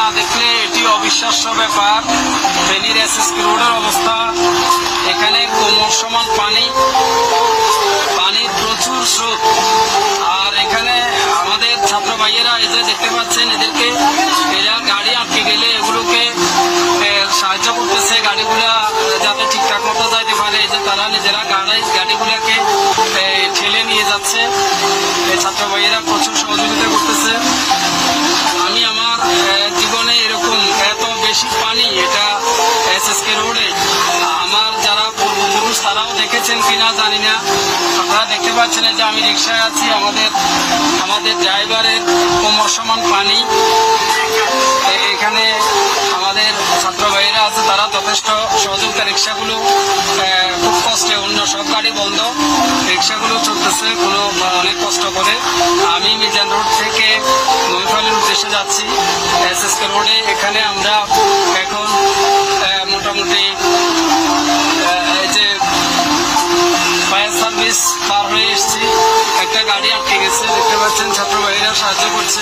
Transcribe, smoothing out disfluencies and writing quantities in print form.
না দেখলে এটি অবিশ্বাস্য ব্যাপার। ফেনীর এসএসকে রোডের অবস্থা, এখানে কোমর সমান পানি, পানির প্রচুর স্রোত। আর এখানে আমাদের ছাত্র ভাইয়েরা এই যে দেখতে পাচ্ছেন, এদেরকে এরা গাড়ি আটকে গেলে এগুলোকে সাহায্য করতেছে, গাড়িগুলা যাতে ঠিকঠাক মতো যাইতে পারে। এই যে তারা নিজেরা গাড়িগুলাকে ঠেলে নিয়ে যাচ্ছে, এই ছাত্র ভাইয়েরা প্রচুর সহযোগিতা করতেছে। আমি আমার জীবনে এরকম এত বেশি পানি, এটা এসএসকে রোডে আমার যারা পূর্বপুরুষ তারাও দেখেছেন কিনা জানি না। আপনারা দেখতে পাচ্ছেন যে আমি রিক্সায় আছি, আমাদের ড্রাইভারের কোমর সমান পানি। এখানে আমাদের ছাত্র ভাইয়েরা আছে, তারা যথেষ্ট সহযোগিতা। রিক্সাগুলো খুব কষ্টে, অন্য সব গাড়ি বন্ধ, রিক্সাগুলো চলতেছে অনেক কষ্ট করে। আমি মিজান রোড থেকে মহিফালের উদ্দেশ্যে যাচ্ছি এসএসকে রোডে। এখানে আমরা এখন মোটামুটি এই যে ফায়ার সার্ভিস পার হয়ে এসেছি। একটা গাড়ি আটকে গেছে, দেখতে পাচ্ছেন ছাত্র ভাইয়েরা সাহায্য করছে।